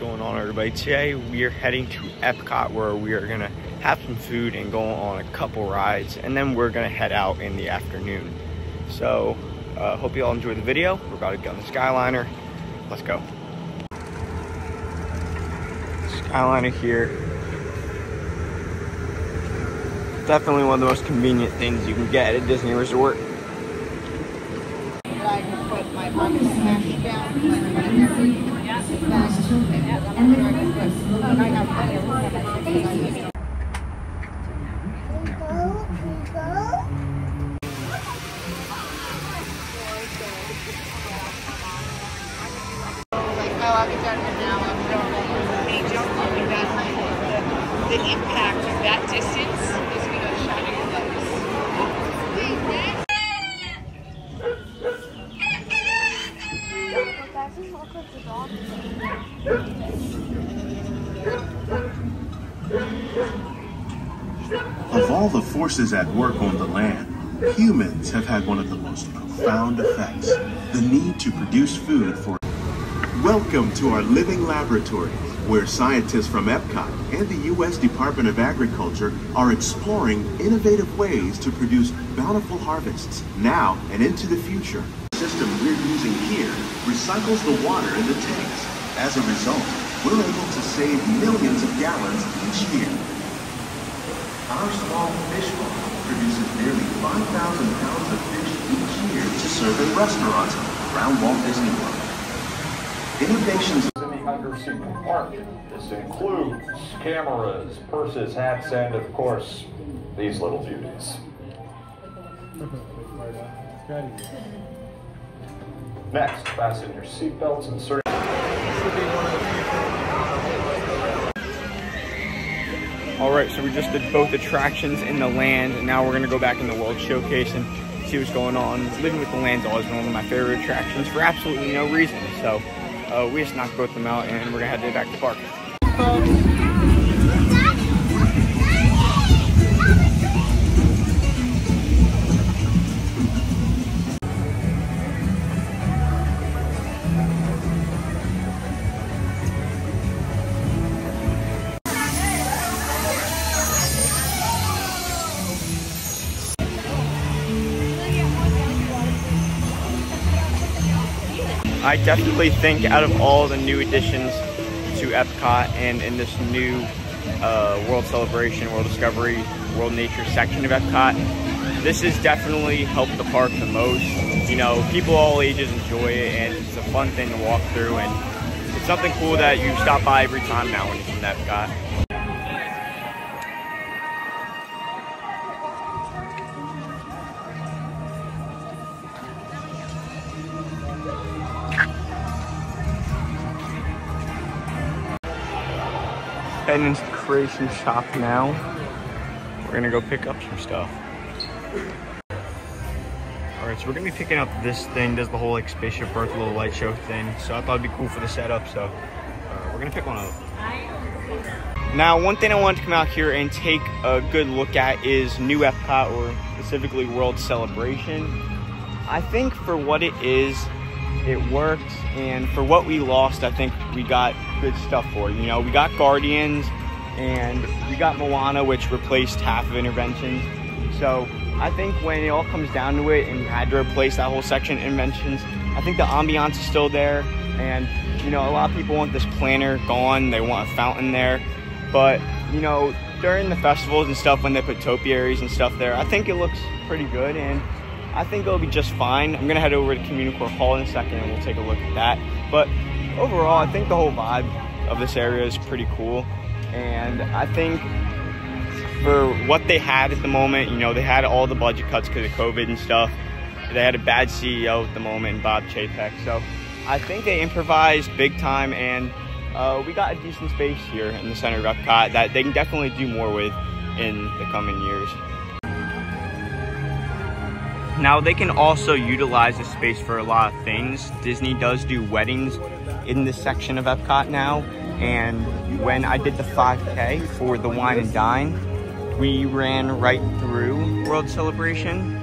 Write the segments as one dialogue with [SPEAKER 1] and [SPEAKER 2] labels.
[SPEAKER 1] going on, everybody? Today we are heading to EPCOT, where we are gonna have some food and go on a couple rides, and then we're gonna head out in the afternoon. So hope you all enjoy the video. We're about to get on the Skyliner. Let's go. Skyliner here. Definitely one of the most convenient things you can get at a Disney resort.
[SPEAKER 2] The impact of that distance is going to shine in your legs.
[SPEAKER 3] Of all the forces at work on the land, humans have had one of the most profound effects: the need to produce food for. Welcome to our living laboratory, where scientists from EPCOT and the U.S. Department of Agriculture are exploring innovative ways to produce bountiful harvests now and into the future. The system we're using here recycles the water in the tanks. As a result, we're able to save millions of gallons each year. Our small fish farm produces nearly 5,000 pounds of fish each year to serve in restaurants around Walt Disney World. Innovations
[SPEAKER 4] in the undersea compartment. This includes cameras, purses, hats, and of course, these little beauties. Next, fasten your seatbelts and certain.
[SPEAKER 1] Alright, so we just did both attractions in the land, and now we're going to go back in the World Showcase and see what's going on. Living with the Land's always been one of my favorite attractions for absolutely no reason, so we just knocked both of them out, and we're going to head back to the park. I definitely think out of all the new additions to EPCOT and in this new World Celebration, World Discovery, World Nature section of EPCOT, this has definitely helped the park the most. You know, people all ages enjoy it, and it's a fun thing to walk through, and it's something cool that you stop by every time now when you come to EPCOT. Heading into the creation shop now. We're gonna go pick up some stuff. Alright, so we're gonna be picking up this thing. Does the whole like spaceship Earth little light show thing. So I thought it'd be cool for the setup, so we're gonna pick one up. Now, one thing I wanted to come out here and take a good look at is new EPCOT, or specifically World Celebration. I think for what it is, it worked, and for what we lost, I think we got good stuff for it. You know, we got Guardians and we got Moana, which replaced half of Interventions. So I think when it all comes down to it and you had to replace that whole section of Interventions, I think the ambiance is still there. And you know, a lot of people want this planter gone, they want a fountain there, but you know, during the festivals and stuff, when they put topiaries and stuff there, I think it looks pretty good, and I think it'll be just fine. I'm gonna head over to Communicore Hall in a second and we'll take a look at that. But overall, I think the whole vibe of this area is pretty cool. And I think for what they had at the moment, you know, they had all the budget cuts because of COVID and stuff. They had a bad CEO at the moment, Bob Chapek. So I think they improvised big time, and we got a decent space here in the center of EPCOT that they can definitely do more with in the coming years. Now, they can also utilize the space for a lot of things. Disney does do weddings in this section of EPCOT now, and when I did the 5K for the Wine and Dine, we ran right through World Celebration.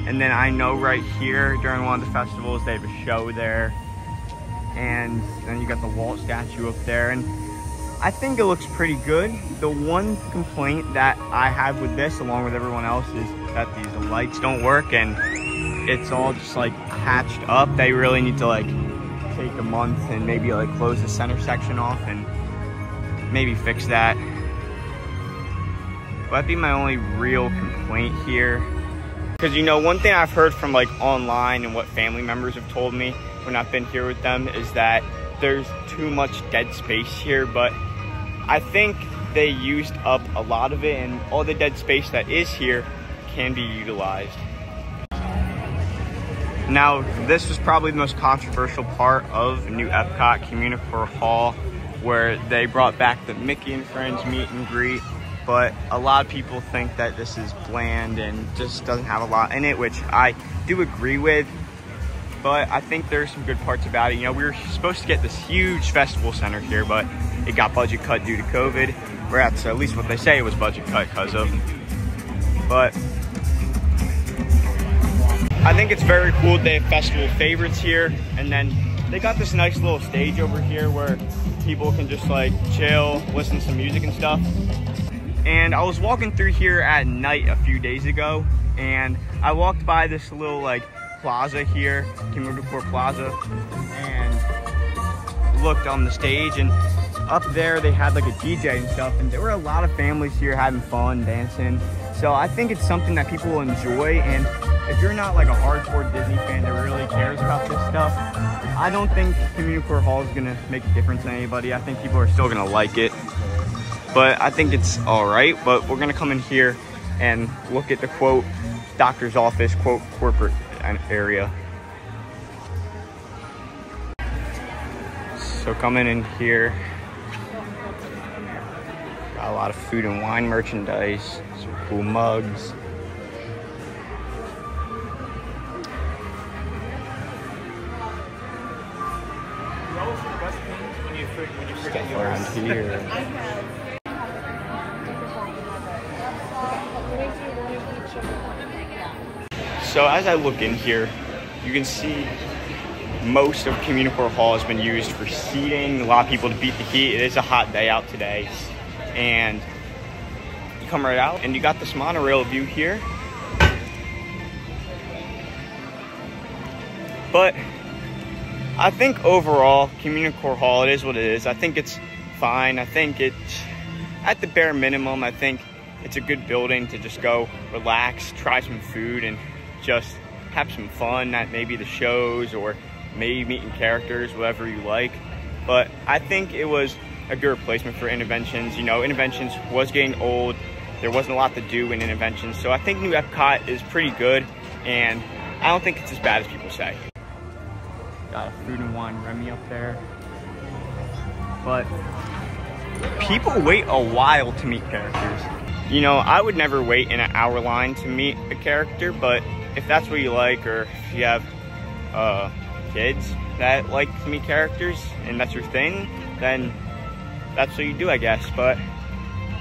[SPEAKER 1] And then I know right here during one of the festivals they have a show there. and then you got the Walt statue up there, and I think it looks pretty good. The one complaint that I have with this, along with everyone else, is that these lights don't work, and it's all just like hatched up. They really need to like take a month and maybe like close the center section off and maybe fix that. That'd be my only real complaint here. Because, you know, one thing I've heard from like online and what family members have told me when I've been here with them is that there's too much dead space here, but I think they used up a lot of it, and all the dead space that is here can be utilized. Now, this was probably the most controversial part of new EPCOT Communicore Hall, where they brought back the Mickey and Friends meet and greet. But a lot of people think that this is bland and just doesn't have a lot in it, which I do agree with. But I think there's some good parts about it. You know, we were supposed to get this huge festival center here, but it got budget cut due to COVID. Where that's at least what they say it was budget cut because of. But I think it's very cool they have festival favorites here. And then they got this nice little stage over here where people can just like chill, listen to some music and stuff. And I was walking through here at night a few days ago, and I walked by this little like plaza here, Communicore Plaza, and looked on the stage, and up there they had like a DJ and stuff, and there were a lot of families here having fun, dancing. So I think it's something that people will enjoy, and if you're not like a hardcore Disney fan that really cares about this stuff, I don't think Communicore Hall is gonna make a difference to anybody. I think people are still gonna like it. But I think it's all right, but we're gonna come in here and look at the quote doctor's office, quote corporate area. So coming in here, got a lot of food and wine merchandise, some cool mugs. Stuff around here. So as I look in here, you can see most of Communicore Hall has been used for seating, a lot of people to beat the heat. It is a hot day out today. And you come right out and you got this monorail view here. But I think overall, Communicore Hall, it is what it is. I think it's fine. I think it's, at the bare minimum, I think it's a good building to just go relax, try some food, and just have some fun at maybe the shows or maybe meeting characters, whatever you like. But I think it was a good replacement for Interventions. You know, Interventions was getting old. There wasn't a lot to do in Interventions. So I think new EPCOT is pretty good, and I don't think it's as bad as people say. Got a food and wine Remy up there. But people wait a while to meet characters. You know, I would never wait in an hour line to meet a character, but if that's what you like, or if you have kids that like to meet characters and that's your thing, then that's what you do, I guess. But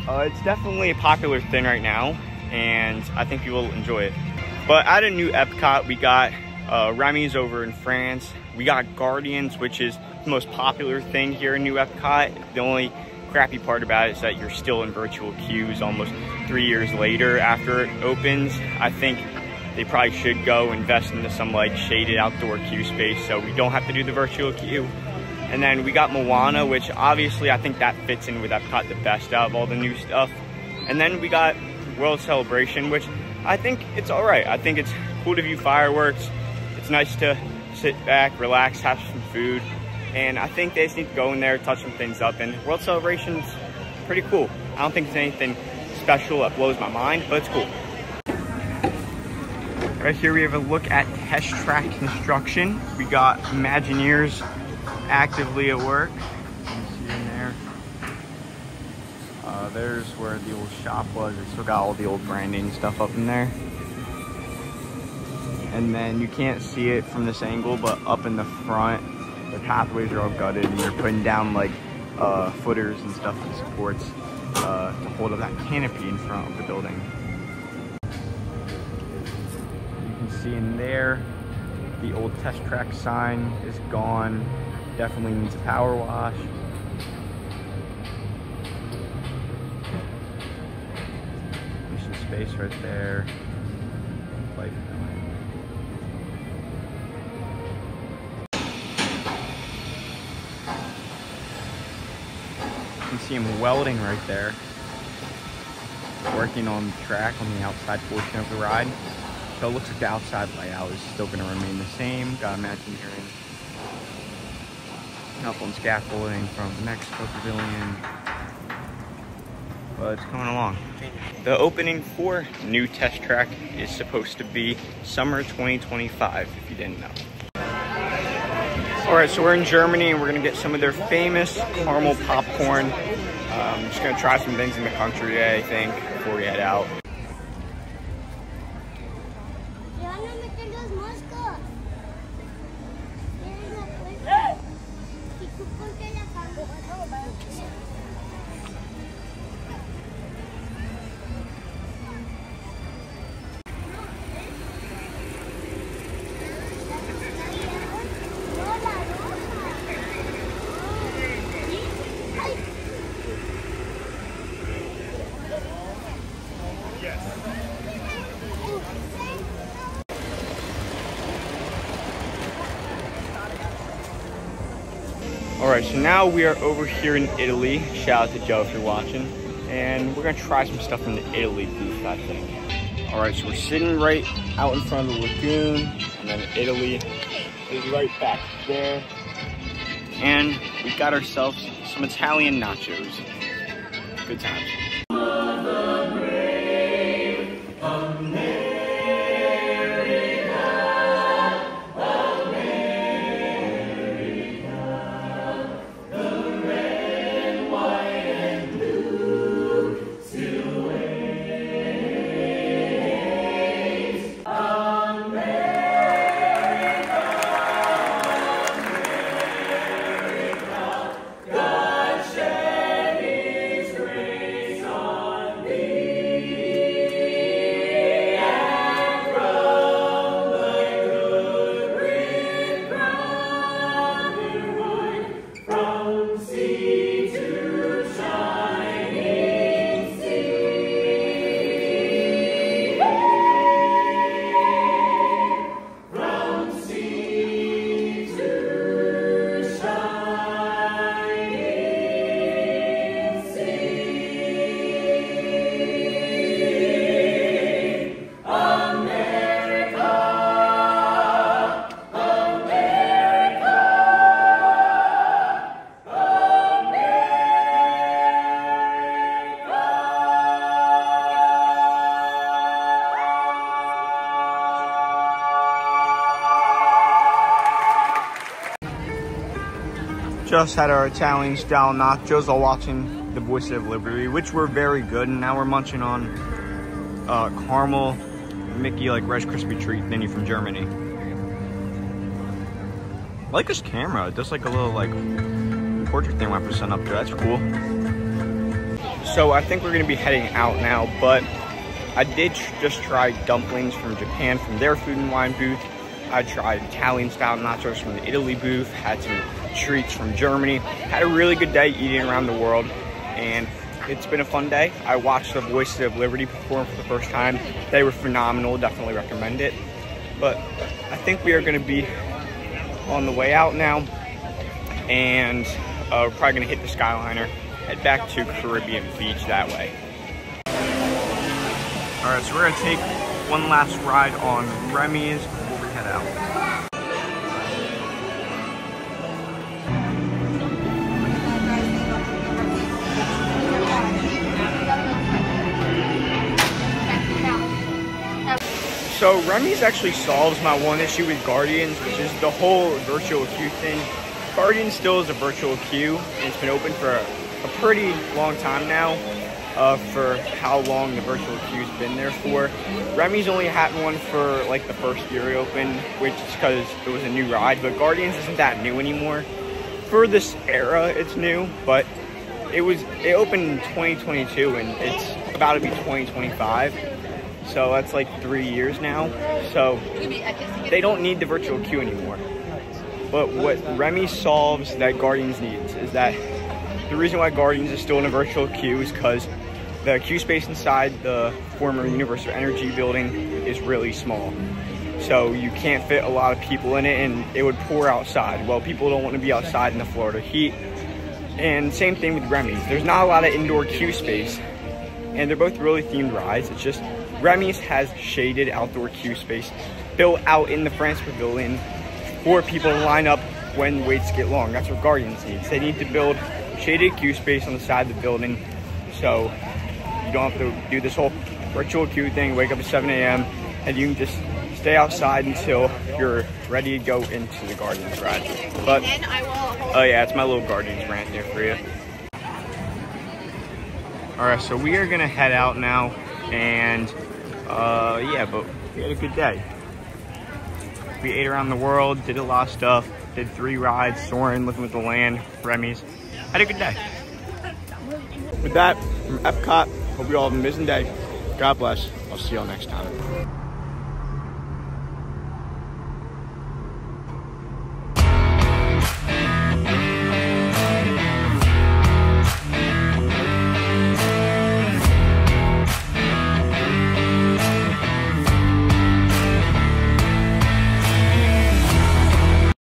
[SPEAKER 1] it's definitely a popular thing right now, and I think people will enjoy it. But at a new EPCOT, we got Remy's over in France. We got Guardians, which is the most popular thing here in new EPCOT. The only crappy part about it is that you're still in virtual queues almost 3 years later after it opens. I think they probably should go invest into some like shaded outdoor queue space so we don't have to do the virtual queue. And then we got Moana, which obviously I think that fits in with EPCOT the best out of all the new stuff. And then we got World Celebration, which I think it's all right. I think it's cool to view fireworks. It's nice to sit back, relax, have some food. And I think they just need to go in there, touch some things up. And World Celebration's pretty cool. I don't think it's anything special that blows my mind, but it's cool. Right here we have a look at test track construction. We got Imagineers actively at work. You can see in there. There's where the old shop was. It still got all the old branding stuff up in there. And then you can't see it from this angle, but up in the front, the pathways are all gutted, and they're putting down like footers and stuff and supports to hold up that canopy in front of the building. You can see in there, the old test track sign is gone. Definitely needs a power wash. There's some space right there. Pipe. You can see him welding right there. Working on the track on the outside portion of the ride. So it looks like the outside layout is still going to remain the same. Got Imagineering up on scaffolding from the Mexico Pavilion. But it's coming along. The opening for new test track is supposed to be summer 2025, if you didn't know. Alright, so we're in Germany and we're going to get some of their famous caramel popcorn. I'm just going to try some things in the country today, I think, before we head out. Alright, so now we are over here in Italy. Shout out to Joe if you're watching. And we're going to try some stuff from the Italy booth, I think. Alright, so we're sitting right out in front of the lagoon. And then Italy is right back there. And we got ourselves some Italian nachos. Good times. Just had our Italian style nachos while watching the Voice of Liberty, which were very good. And now we're munching on caramel Mickey like Rice Krispie treat thingy from Germany. I like this camera. It does like a little like portrait thing when I put sun up there. That's cool. So I think we're gonna be heading out now, but I did just try dumplings from Japan from their food and wine booth. I tried Italian style nachos from the Italy booth, had some treats from Germany. Had a really good day eating around the world, and it's been a fun day. I watched the Voices of Liberty perform for the first time. They were phenomenal, definitely recommend it. But I think we are gonna be on the way out now, and we're probably gonna hit the Skyliner, head back to Caribbean Beach that way. All right, so we're gonna take one last ride on Remy's before we head out. So Remy's actually solves my one issue with Guardians, which is the whole virtual queue thing. Guardians still is a virtual queue, and it's been open for a pretty long time now, for how long the virtual queue's been there for. Remy's only had one for like the first year it opened, which is because it was a new ride, but Guardians isn't that new anymore. For this era, it's new, but it opened in 2022, and it's about to be 2025. So that's like 3 years now. So they don't need the virtual queue anymore. But what Remy solves that Guardians needs is that the reason why Guardians is still in a virtual queue is because the queue space inside the former Universal Energy building is really small. So you can't fit a lot of people in it, and it would pour outside. Well, people don't want to be outside in the Florida heat. And same thing with Remy's. There's not a lot of indoor queue space, and they're both really themed rides. It's just Remy's has shaded outdoor queue space built out in the France Pavilion for people to line up when waits get long. That's what Guardians needs. They need to build shaded queue space on the side of the building, so you don't have to do this whole virtual queue thing, wake up at 7 a.m. and you can just stay outside until you're ready to go into the Guardians ride. But, oh yeah, it's my little Guardians rant here for you. All right, so we are gonna head out now, and yeah, but we had a good day. We ate around the world, did a lot of stuff, did 3 rides, Soarin', Living with the Land, Remy's. Had a good day. With that, from EPCOT, hope you all have an amazing day. God bless. I'll see y'all next time.